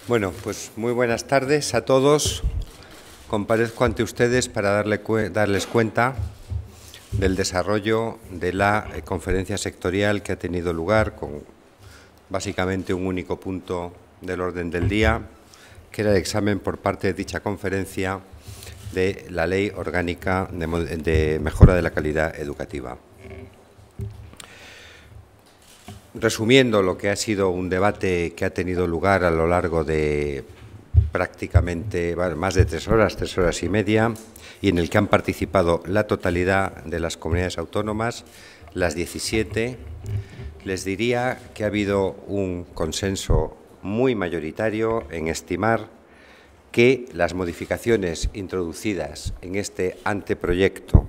Bueno, pues muy buenas tardes a todos. Comparezco ante ustedes para darles cuenta del desarrollo de la conferencia sectorial que ha tenido lugar con básicamente un único punto del orden del día, que era el examen por parte de dicha conferencia de la Ley Orgánica de Mejora de la Calidad Educativa. Resumiendo lo que ha sido un debate que ha tenido lugar a lo largo de prácticamente más de 3 horas y media, y en el que han participado la totalidad de las comunidades autónomas, las 17, les diría que ha habido un consenso muy mayoritario en estimar que las modificaciones introducidas en este anteproyecto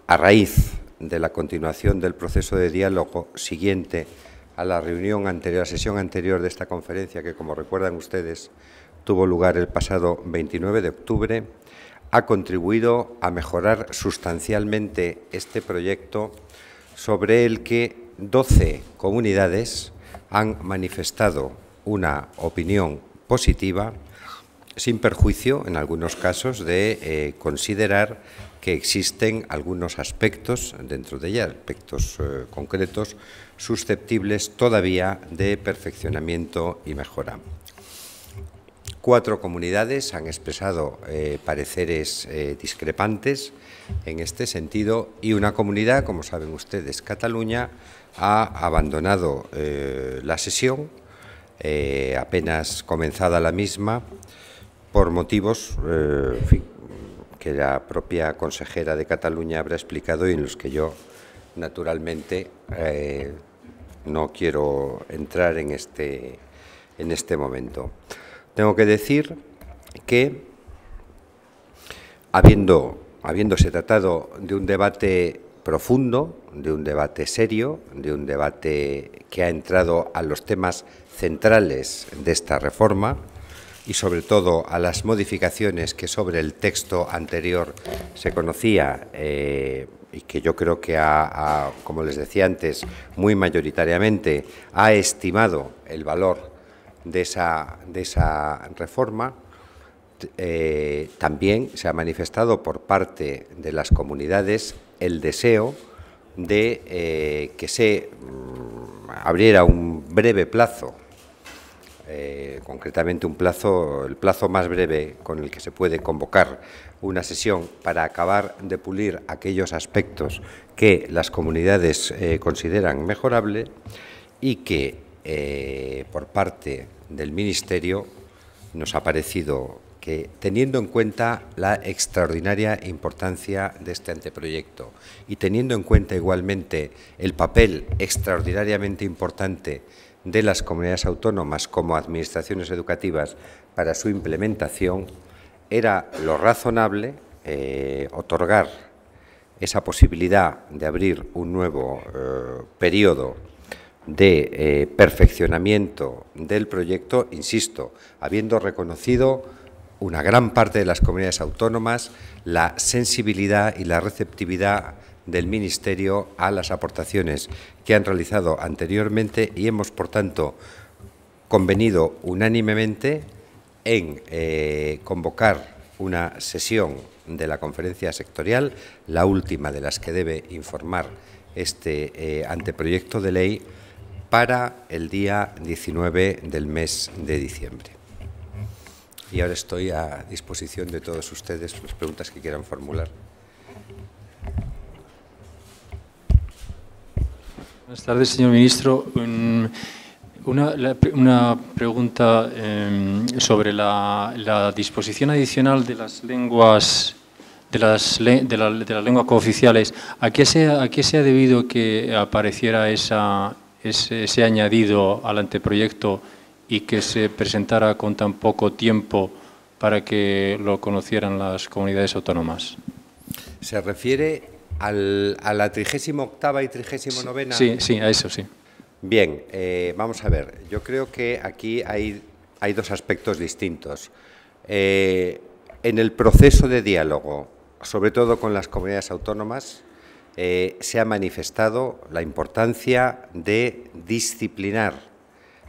a raíz de la continuación del proceso de diálogo siguiente a la reunión anterior, a la sesión anterior de esta conferencia, que, como recuerdan ustedes, tuvo lugar el pasado 29 de octubre, ha contribuido a mejorar sustancialmente este proyecto, sobre el que 12 comunidades han manifestado una opinión positiva, sin perjuicio, en algunos casos, de considerar que existen algunos aspectos, dentro de ella, aspectos concretos, susceptibles todavía de perfeccionamiento y mejora. 4 comunidades han expresado pareceres discrepantes en este sentido, y una comunidad, como saben ustedes, Cataluña, ha abandonado la sesión, apenas comenzada la misma, por motivos en fin, que la propia consejera de Cataluña habrá explicado y en los que yo, naturalmente, no quiero entrar en este momento. Tengo que decir que, habiéndose tratado de un debate profundo, de un debate serio, de un debate que ha entrado a los temas centrales de esta reforma, y sobre todo a las modificaciones que sobre el texto anterior se conocía y que yo creo que como les decía antes, muy mayoritariamente ha estimado el valor de esa reforma, también se ha manifestado por parte de las comunidades el deseo de que se abriera un breve plazo, concretamente el plazo más breve con el que se puede convocar una sesión para acabar de pulir aquellos aspectos que las comunidades consideran mejorables, y que por parte del Ministerio nos ha parecido que, teniendo en cuenta la extraordinaria importancia de este anteproyecto y teniendo en cuenta igualmente el papel extraordinariamente importante de las comunidades autónomas como administraciones educativas para su implementación, era lo razonable otorgar esa posibilidad de abrir un nuevo periodo de perfeccionamiento del proyecto, insisto, habiendo reconocido una gran parte de las comunidades autónomas la sensibilidad y la receptividad del Ministerio a las aportaciones que han realizado anteriormente, y hemos, por tanto, convenido unánimemente en convocar una sesión de la conferencia sectorial, la última de las que debe informar este anteproyecto de ley, para el día 19 del mes de diciembre. Y ahora estoy a disposición de todos ustedes, las preguntas que quieran formular. Buenas tardes, señor ministro. Una pregunta sobre la disposición adicional de las lenguas de las lenguas cooficiales. ¿A qué se ha debido que apareciera ese añadido al anteproyecto y que se presentara con tan poco tiempo para que lo conocieran las comunidades autónomas? ¿Se refiere a la 38ª y 39ª? Sí, a eso sí. Bien, vamos a ver. Yo creo que aquí hay 2 aspectos distintos. En el proceso de diálogo, sobre todo con las comunidades autónomas, se ha manifestado la importancia de disciplinar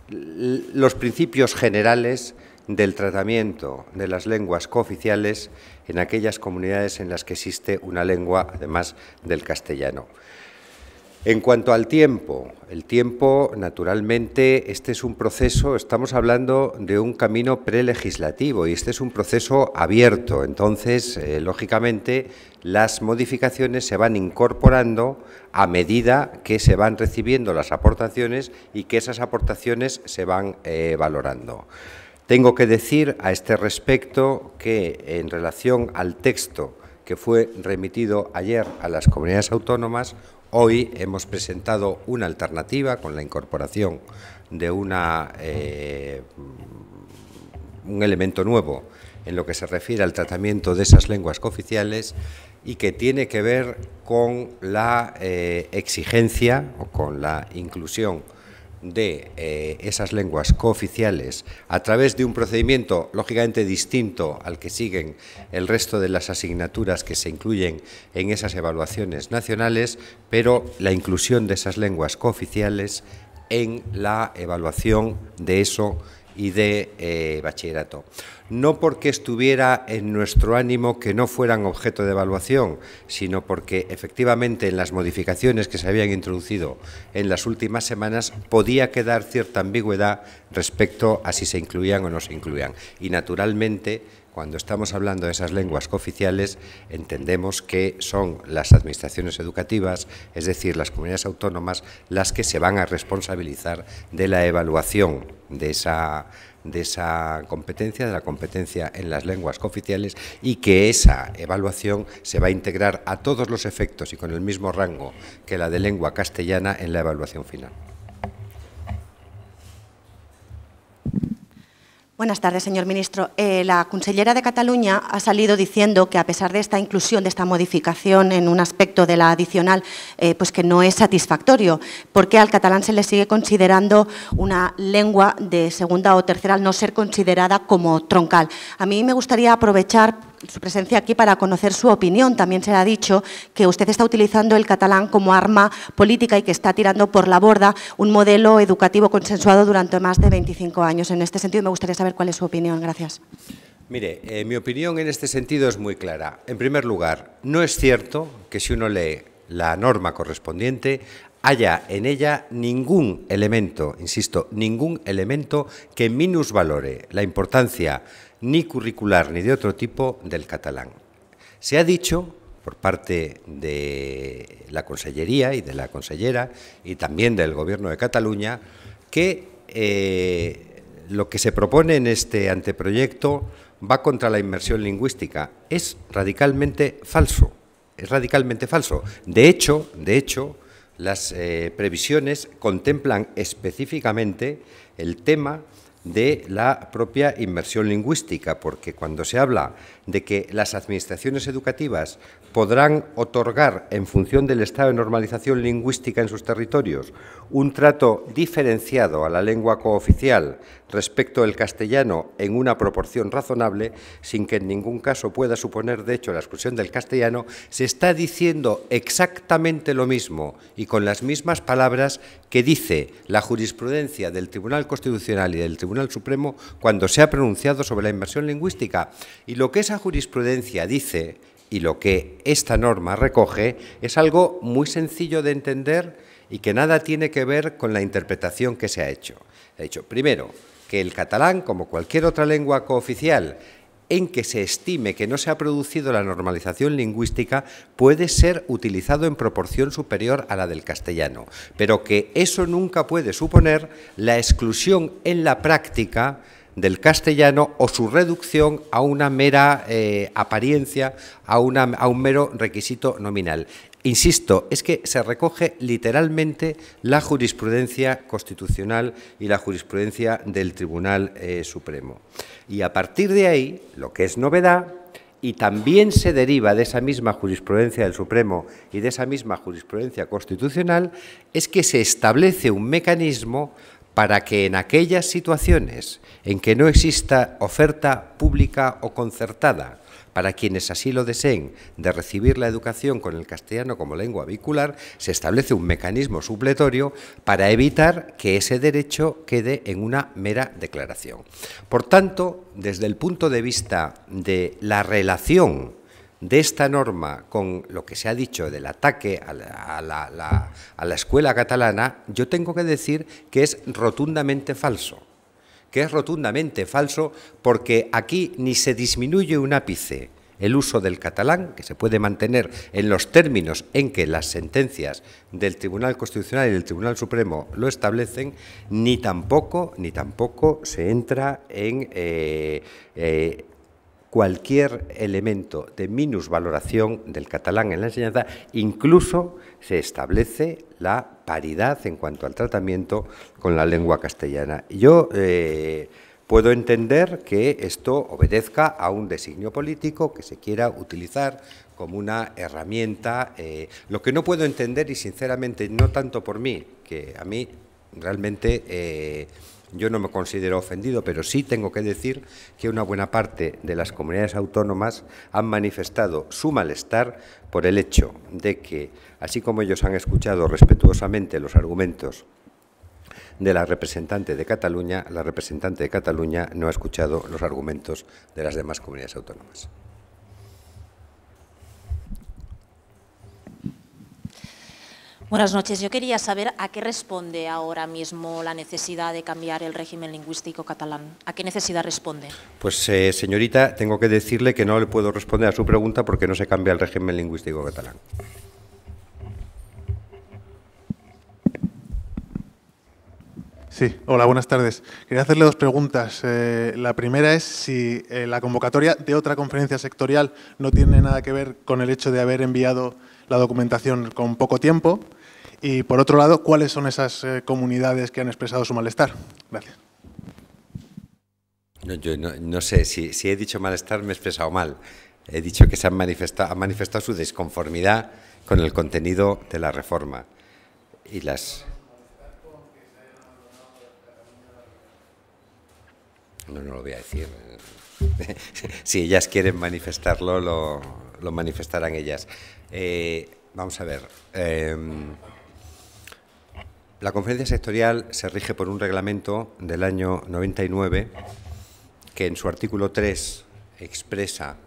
los principios generales del tratamiento de las lenguas cooficiales en aquellas comunidades en las que existe una lengua, además del castellano. En cuanto al tiempo, el tiempo, naturalmente, este es un proceso, estamos hablando de un camino prelegislativo y este es un proceso abierto. Entonces, lógicamente, las modificaciones se van incorporando a medida que se van recibiendo las aportaciones y que esas aportaciones se van valorando. Tengo que decir a este respecto que, en relación al texto que fue remitido ayer a las comunidades autónomas, hoy hemos presentado una alternativa con la incorporación de un elemento nuevo en lo que se refiere al tratamiento de esas lenguas cooficiales y que tiene que ver con la exigencia o con la inclusión de esas lenguas cooficiales a través de un procedimiento lógicamente distinto al que siguen el resto de las asignaturas que se incluyen en esas evaluaciones nacionales, pero la inclusión de esas lenguas cooficiales en la evaluación de ESO y de bachillerato. No porque estuviera en nuestro ánimo que no fueran objeto de evaluación, sino porque efectivamente en las modificaciones que se habían introducido en las últimas semanas podía quedar cierta ambigüedad respecto a si se incluían o no se incluían. Y naturalmente, cuando estamos hablando de esas lenguas cooficiales, entendemos que son las administraciones educativas, es decir, las comunidades autónomas, las que se van a responsabilizar de la evaluación de esa competencia, de la competencia en las lenguas cooficiales, y que esa evaluación se va a integrar a todos los efectos y con el mismo rango que la de lengua castellana en la evaluación final. Buenas tardes, señor ministro. La consellera de Cataluña ha salido diciendo que, a pesar de esta inclusión, de esta modificación en un aspecto de la adicional, pues que no es satisfactorio, porque al catalán se le sigue considerando una lengua de segunda o tercera al no ser considerada como troncal. A mí me gustaría aprovechar su presencia aquí para conocer su opinión. También se ha dicho que usted está utilizando el catalán como arma política y que está tirando por la borda un modelo educativo consensuado durante más de 25 años. En este sentido, me gustaría saber cuál es su opinión. Gracias. Mire, mi opinión en este sentido es muy clara. En primer lugar, no es cierto que si uno lee la norma correspondiente haya en ella ningún elemento, insisto, ningún elemento que minusvalore la importancia ni curricular ni de otro tipo del catalán. Se ha dicho por parte de la Consellería y de la consellera y también del Gobierno de Cataluña que lo que se propone en este anteproyecto va contra la inmersión lingüística. Es radicalmente falso, es radicalmente falso. De hecho, las previsiones contemplan específicamente el tema de la propia inmersión lingüística, porque cuando se habla de que las administraciones educativas podrán otorgar, en función del estado de normalización lingüística en sus territorios, un trato diferenciado a la lengua cooficial respecto del castellano en una proporción razonable, sin que en ningún caso pueda suponer, de hecho, la exclusión del castellano, se está diciendo exactamente lo mismo y con las mismas palabras que dice la jurisprudencia del Tribunal Constitucional y del Tribunal Supremo cuando se ha pronunciado sobre la inmersión lingüística. Y lo que esa jurisprudencia dice y lo que esta norma recoge es algo muy sencillo de entender y que nada tiene que ver con la interpretación que se ha hecho. He dicho, primero, que el catalán, como cualquier otra lengua cooficial, en que se estime que no se ha producido la normalización lingüística, puede ser utilizado en proporción superior a la del castellano, pero que eso nunca puede suponer la exclusión en la práctica del castellano o su reducción a una mera apariencia, a un mero requisito nominal. Insisto, es que se recoge literalmente la jurisprudencia constitucional y la jurisprudencia del Tribunal Supremo. Y a partir de ahí, lo que es novedad, y también se deriva de esa misma jurisprudencia del Supremo y de esa misma jurisprudencia constitucional, es que se establece un mecanismo para que en aquellas situaciones en que no exista oferta pública o concertada para quienes así lo deseen de recibir la educación con el castellano como lengua vehicular, se establece un mecanismo supletorio para evitar que ese derecho quede en una mera declaración. Por tanto, desde el punto de vista de la relación de esta norma con lo que se ha dicho del ataque a la escuela catalana, yo tengo que decir que es rotundamente falso. Que es rotundamente falso porque aquí ni se disminuye un ápice el uso del catalán, que se puede mantener en los términos en que las sentencias del Tribunal Constitucional y del Tribunal Supremo lo establecen, ni tampoco se entra en cualquier elemento de minusvaloración del catalán en la enseñanza, incluso se establece la paridad en cuanto al tratamiento con la lengua castellana. Yo puedo entender que esto obedezca a un designio político que se quiera utilizar como una herramienta. Lo que no puedo entender, y sinceramente no tanto por mí, que a mí realmente yo no me considero ofendido, pero sí tengo que decir que una buena parte de las comunidades autónomas han manifestado su malestar por el hecho de que, así como ellos han escuchado respetuosamente los argumentos de la representante de Cataluña, la representante de Cataluña no ha escuchado los argumentos de las demás comunidades autónomas. Buenas noches. Yo quería saber a qué responde ahora mismo la necesidad de cambiar el régimen lingüístico catalán. ¿A qué necesidad responde? Pues, señorita, tengo que decirle que no le puedo responder a su pregunta porque no se cambia el régimen lingüístico catalán. Sí, hola, buenas tardes. Quería hacerle dos preguntas. La primera es si la convocatoria de otra conferencia sectorial no tiene nada que ver con el hecho de haber enviado la documentación con poco tiempo. Y, por otro lado, ¿cuáles son esas comunidades que han expresado su malestar? Gracias. Yo no sé, si he dicho malestar me he expresado mal. He dicho que han manifestado su desconformidad con el contenido de la reforma. Y las... No lo voy a decir. Si ellas quieren manifestarlo, lo manifestarán ellas. Vamos a ver. La conferencia sectorial se rige por un reglamento del año 99 que en su artículo 3 expresa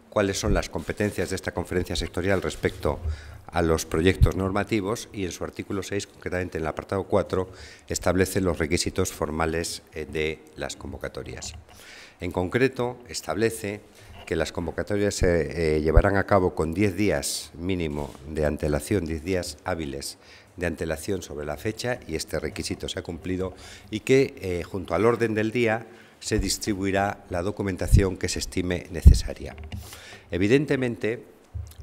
cuáles son las competencias de esta conferencia sectorial respecto a los proyectos normativos y en su artículo 6, concretamente en el apartado 4, establece los requisitos formales de las convocatorias. En concreto, establece que las convocatorias se llevarán a cabo con 10 días mínimo de antelación, 10 días hábiles de antelación sobre la fecha, y este requisito se ha cumplido, y que junto al orden del día se distribuirá la documentación que se estime necesaria. Evidentemente,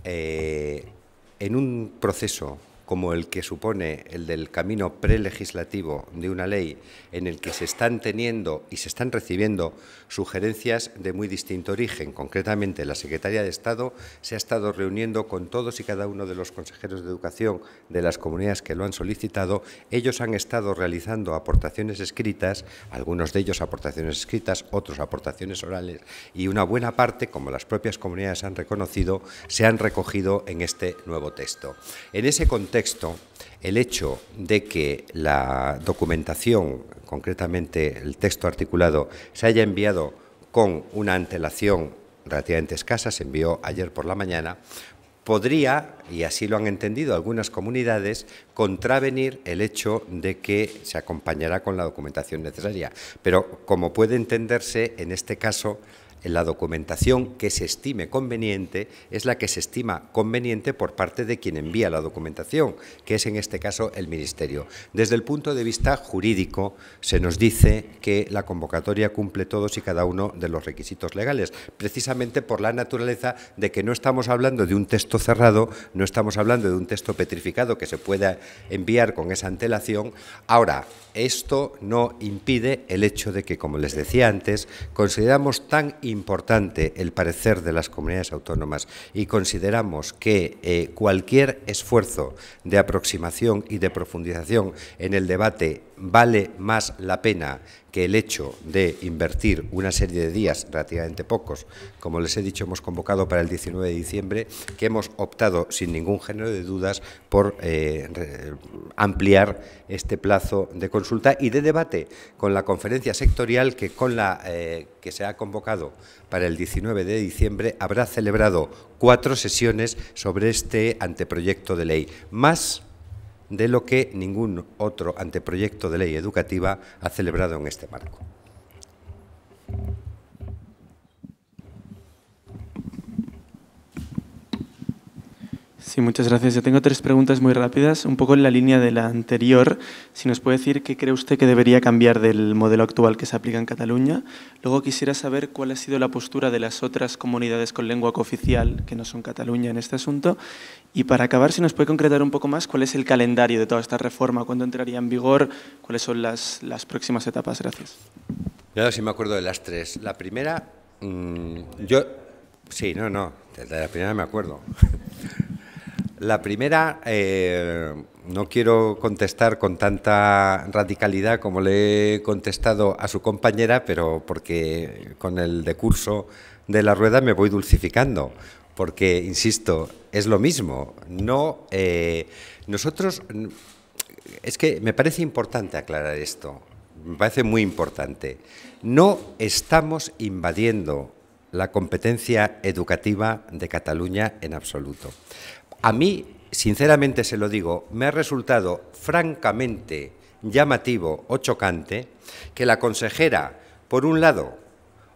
en un proceso como el que supone el del camino prelegislativo de una ley en el que se están teniendo y se están recibiendo sugerencias de muy distinto origen. Concretamente, la Secretaría de Estado se ha estado reuniendo con todos y cada uno de los consejeros de educación de las comunidades que lo han solicitado. Ellos han estado realizando aportaciones escritas, algunos de ellos aportaciones escritas, otros aportaciones orales, y una buena parte, como las propias comunidades han reconocido, se han recogido en este nuevo texto. En ese contexto, el hecho de que la documentación, concretamente el texto articulado, se haya enviado con una antelación relativamente escasa, se envió ayer por la mañana, podría, y así lo han entendido algunas comunidades, contravenir el hecho de que se acompañará con la documentación necesaria. Pero, como puede entenderse, en este caso, la documentación que se estime conveniente es la que se estima conveniente por parte de quien envía la documentación, que es en este caso el Ministerio. Desde el punto de vista jurídico, se nos dice que la convocatoria cumple todos y cada uno de los requisitos legales, precisamente por la naturaleza de que no estamos hablando de un texto cerrado, no estamos hablando de un texto petrificado que se pueda enviar con esa antelación. Ahora, esto no impide el hecho de que, como les decía antes, consideramos tan importante el parecer de las comunidades autónomas y consideramos que cualquier esfuerzo de aproximación y de profundización en el debate vale más la pena que el hecho de invertir una serie de días, relativamente pocos, como les he dicho, hemos convocado para el 19 de diciembre, que hemos optado sin ningún género de dudas por ampliar este plazo de consulta y de debate con la conferencia sectorial que que se ha convocado para el 19 de diciembre habrá celebrado 4 sesiones sobre este anteproyecto de ley, más de lo que ningún otro anteproyecto de ley educativa ha celebrado en este marco. Sí, muchas gracias. Yo tengo 3 preguntas muy rápidas, un poco en la línea de la anterior. Si nos puede decir qué cree usted que debería cambiar del modelo actual que se aplica en Cataluña. Luego quisiera saber cuál ha sido la postura de las otras comunidades con lengua cooficial, que no son Cataluña, en este asunto. Y para acabar, si nos puede concretar un poco más, cuál es el calendario de toda esta reforma, cuándo entraría en vigor, cuáles son las próximas etapas. Gracias. Yo sí me acuerdo de las 3. La primera, de la primera me acuerdo. La primera, no quiero contestar con tanta radicalidad como le he contestado a su compañera, pero porque con el decurso de la rueda me voy dulcificando, porque, insisto, es lo mismo. Nosotros, es que me parece importante aclarar esto, me parece muy importante. No estamos invadiendo la competencia educativa de Cataluña en absoluto. A mí, sinceramente se lo digo, me ha resultado francamente llamativo o chocante que la consejera, por un lado,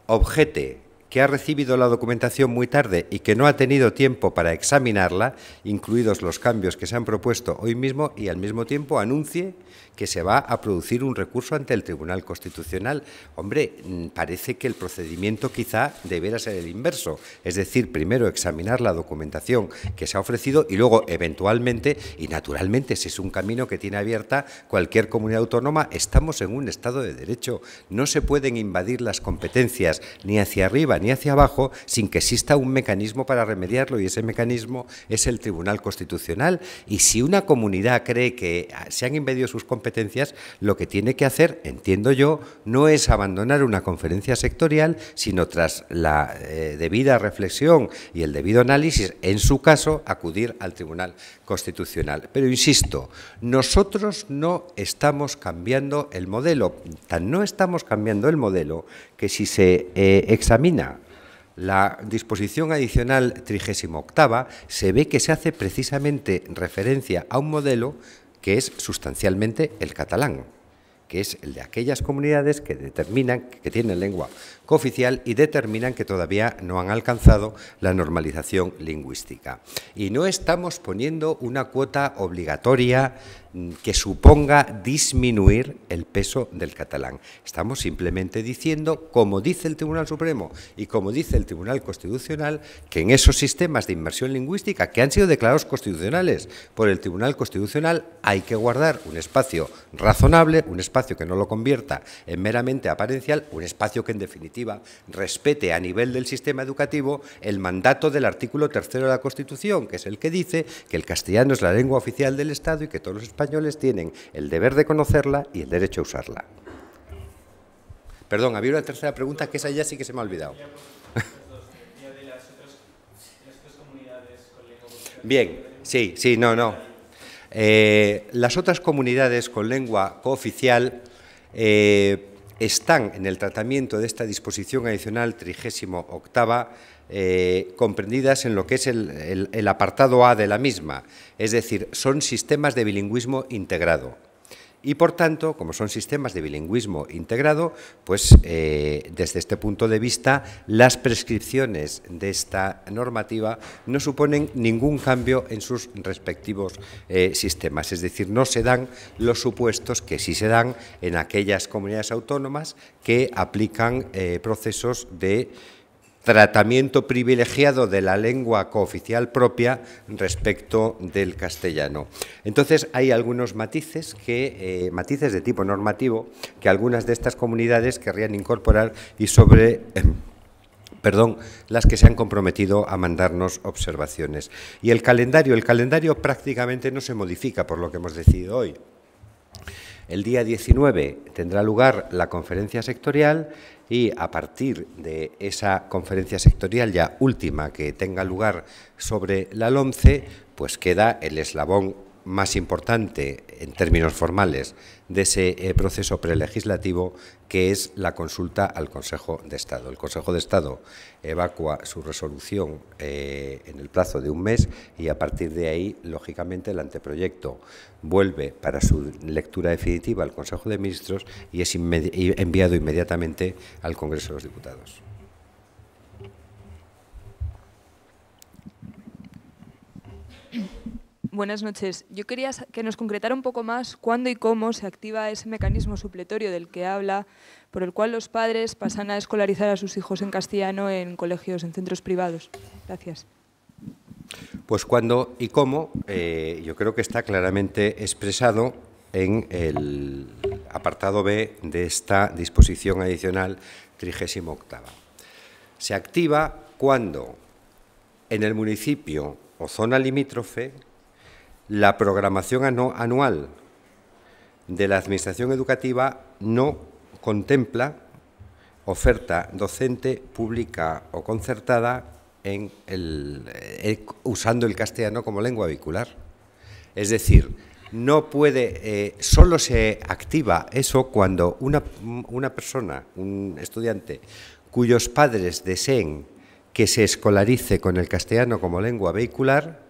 objete que ha recibido la documentación muy tarde y que no ha tenido tiempo para examinarla, incluidos los cambios que se han propuesto hoy mismo, y al mismo tiempo anuncie que se va a producir un recurso ante el Tribunal Constitucional. Hombre, parece que el procedimiento quizá debiera ser el inverso, es decir, primero examinar la documentación que se ha ofrecido y luego, eventualmente, y naturalmente, ese es un camino que tiene abierta cualquier comunidad autónoma, estamos en un Estado de Derecho. No se pueden invadir las competencias ni hacia arriba ni hacia abajo sin que exista un mecanismo para remediarlo, y ese mecanismo es el Tribunal Constitucional. Y si una comunidad cree que se han invadido sus competencias, lo que tiene que hacer, entiendo yo, no es abandonar una conferencia sectorial, sino tras la debida reflexión y el debido análisis, en su caso, acudir al Tribunal Constitucional. Pero insisto, nosotros no estamos cambiando el modelo, tan no estamos cambiando el modelo que si se examina la disposición adicional 38ª, se ve que se hace precisamente referencia a un modelo que es sustancialmente el catalán, que es el de aquellas comunidades que determinan, que tienen lengua cooficial y determinan que todavía no han alcanzado la normalización lingüística. Y no estamos poniendo una cuota obligatoria que suponga disminuir el peso del catalán. Estamos simplemente diciendo, como dice el Tribunal Supremo y como dice el Tribunal Constitucional, que en esos sistemas de inmersión lingüística que han sido declarados constitucionales por el Tribunal Constitucional hay que guardar un espacio razonable, un espacio que no lo convierta en meramente apariencial, un espacio que en definitiva respete a nivel del sistema educativo el mandato del artículo 3º de la Constitución, que es el que dice que el castellano es la lengua oficial del Estado y que todos los españoles tienen el deber de conocerla y el derecho a usarla. Perdón, había una tercera pregunta que esa ya sí que se me ha olvidado. Bien, sí, no. Las otras comunidades con lengua cooficial están en el tratamiento de esta disposición adicional 38ª, comprendidas en lo que es el apartado A de la misma, es decir, son sistemas de bilingüismo integrado. Y, por tanto, como son sistemas de bilingüismo integrado, pues desde este punto de vista, las prescripciones de esta normativa no suponen ningún cambio en sus respectivos sistemas. Es decir, no se dan los supuestos que sí se dan en aquellas comunidades autónomas que aplican procesos de tratamiento privilegiado de la lengua cooficial propia respecto del castellano. Entonces, hay algunos matices de tipo normativo que algunas de estas comunidades querrían incorporar y sobre las que se han comprometido a mandarnos observaciones. Y el calendario prácticamente no se modifica por lo que hemos decidido hoy. El día 19 tendrá lugar la conferencia sectorial y a partir de esa conferencia sectorial ya última que tenga lugar sobre la LOMCE, pues queda el eslabón más importante en términos formales de ese proceso prelegislativo, que es la consulta al Consejo de Estado. El Consejo de Estado evacúa su resolución en el plazo de un mes y a partir de ahí, lógicamente, el anteproyecto vuelve para su lectura definitiva al Consejo de Ministros y es enviado inmediatamente al Congreso de los Diputados. Buenas noches. Yo quería que nos concretara un poco más cuándo y cómo se activa ese mecanismo supletorio del que habla, por el cual los padres pasan a escolarizar a sus hijos en castellano en colegios, en centros privados. Gracias. Pues cuándo y cómo, yo creo que está claramente expresado en el apartado B de esta disposición adicional 38ª. Se activa cuando en el municipio o zona limítrofe la programación anual de la Administración educativa no contempla oferta docente pública o concertada usando el castellano como lengua vehicular. Es decir, no puede, solo se activa eso cuando una persona, un estudiante, cuyos padres deseen que se escolarice con el castellano como lengua vehicular,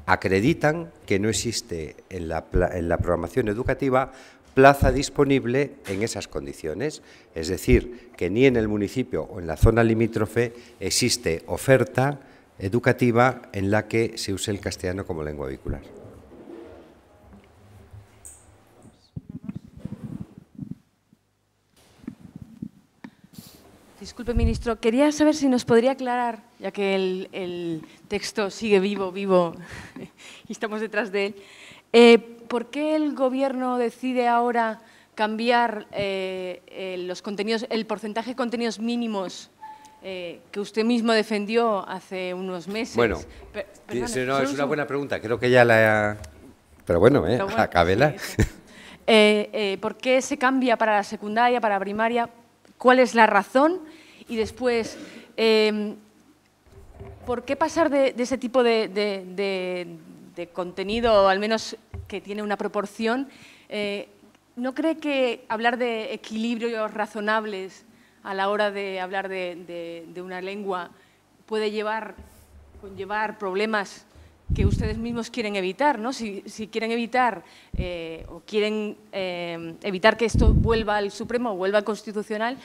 acreditan que no existe en la programación educativa plaza disponible en esas condiciones, es decir, que ni en el municipio o en la zona limítrofe existe oferta educativa en la que se use el castellano como lengua vehicular. Disculpe, ministro, quería saber si nos podría aclarar, ya que el texto sigue vivo y estamos detrás de él, ¿por qué el Gobierno decide ahora cambiar los contenidos, el porcentaje de contenidos mínimos que usted mismo defendió hace unos meses? Bueno, no, es una buena pregunta, creo que ya la... Pero bueno, acábela. Sí. ¿Por qué se cambia para la secundaria, para la primaria? ¿Cuál es la razón? Y después, ¿por qué pasar de ese tipo de contenido, al menos que tiene una proporción? ¿No cree que hablar de equilibrios razonables a la hora de hablar de una lengua puede conllevar problemas que ustedes mismos quieren evitar, ¿no? Si quieren evitar o quieren evitar que esto vuelva al Supremo o vuelva al Constitucional,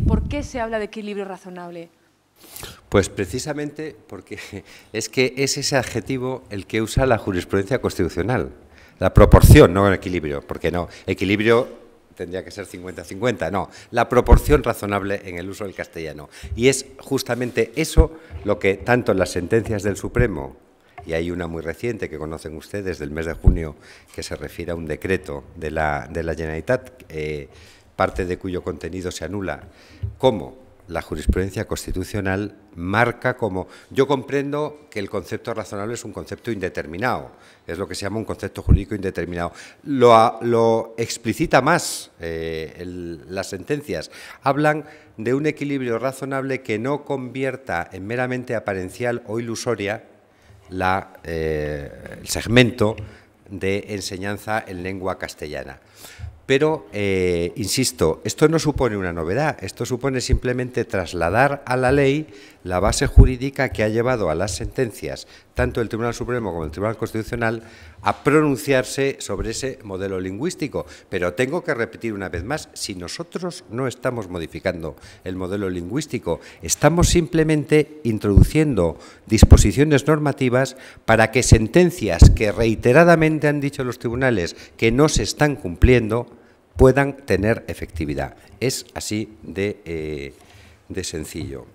¿por qué se habla de equilibrio razonable? Pues precisamente porque es que es ese adjetivo el que usa la jurisprudencia constitucional, la proporción, no el equilibrio, porque no, equilibrio tendría que ser 50-50, no, la proporción razonable en el uso del castellano. Y es justamente eso lo que tanto en las sentencias del Supremo, y hay una muy reciente que conocen ustedes del mes de junio que se refiere a un decreto de la Generalitat, parte de cuyo contenido se anula, como la jurisprudencia constitucional marca como... Yo comprendo que el concepto razonable es un concepto indeterminado, es lo que se llama un concepto jurídico indeterminado. Lo explicita más las sentencias. Hablan de un equilibrio razonable que no convierta en meramente aparencial o ilusoria el segmento de enseñanza en lengua castellana. Pero, insisto, esto no supone una novedad, esto supone simplemente trasladar a la ley la base jurídica que ha llevado a las sentencias, tanto el Tribunal Supremo como el Tribunal Constitucional, a pronunciarse sobre ese modelo lingüístico. Pero tengo que repetir una vez más, si nosotros no estamos modificando el modelo lingüístico, estamos simplemente introduciendo disposiciones normativas para que sentencias que reiteradamente han dicho los tribunales que no se están cumpliendo puedan tener efectividad. Es así de sencillo.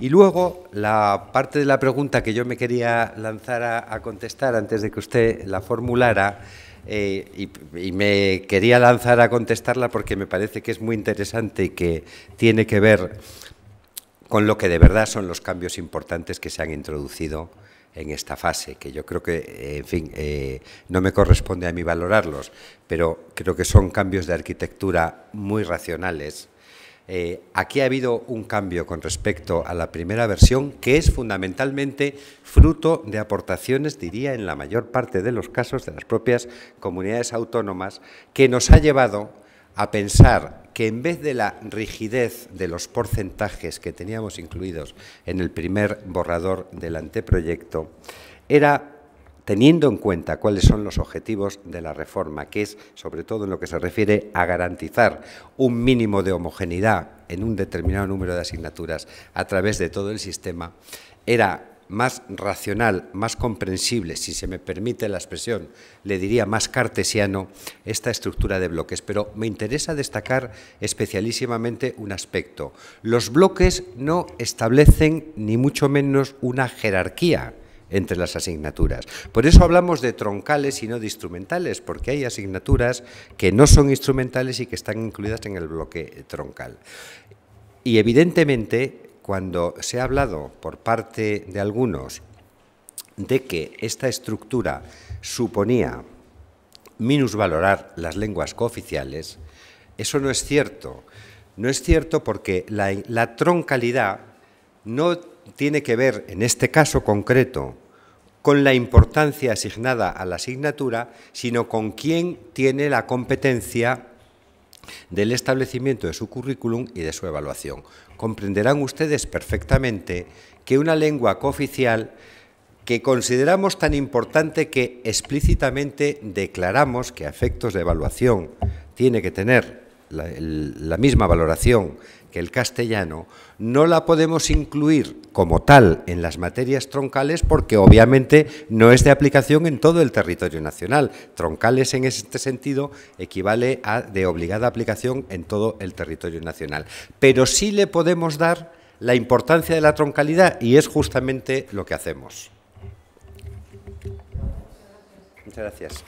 Y luego, la parte de la pregunta que yo me quería lanzar a contestar antes de que usted la formulara, y me quería lanzar a contestarla porque me parece que es muy interesante y que tiene que ver con lo que de verdad son los cambios importantes que se han introducido en esta fase, que yo creo que, en fin, no me corresponde a mí valorarlos, pero creo que son cambios de arquitectura muy racionales. Aquí ha habido un cambio con respecto a la primera versión que es fundamentalmente fruto de aportaciones, diría en la mayor parte de los casos, de las propias comunidades autónomas, que nos ha llevado a pensar que en vez de la rigidez de los porcentajes que teníamos incluidos en el primer borrador del anteproyecto, era, teniendo en cuenta cuáles son los objetivos de la reforma, que es, sobre todo en lo que se refiere a garantizar un mínimo de homogeneidad en un determinado número de asignaturas a través de todo el sistema, era más racional, más comprensible, si se me permite la expresión, le diría más cartesiano, esta estructura de bloques. Pero me interesa destacar especialísimamente un aspecto. Los bloques no establecen ni mucho menos una jerarquía entre las asignaturas. Por eso hablamos de troncales y no de instrumentales, porque hay asignaturas que no son instrumentales y que están incluidas en el bloque troncal. Y evidentemente, cuando se ha hablado por parte de algunos de que esta estructura suponía minusvalorar las lenguas cooficiales, eso no es cierto. No es cierto porque la troncalidad no tiene que ver, en este caso concreto, con la importancia asignada a la asignatura, sino con quién tiene la competencia del establecimiento de su currículum y de su evaluación. Comprenderán ustedes perfectamente que una lengua cooficial que consideramos tan importante que explícitamente declaramos que a efectos de evaluación tiene que tener la misma valoración que el castellano, no la podemos incluir como tal en las materias troncales porque obviamente no es de aplicación en todo el territorio nacional. Troncales en este sentido equivale a de obligada aplicación en todo el territorio nacional. Pero sí le podemos dar la importancia de la troncalidad y es justamente lo que hacemos. Muchas gracias.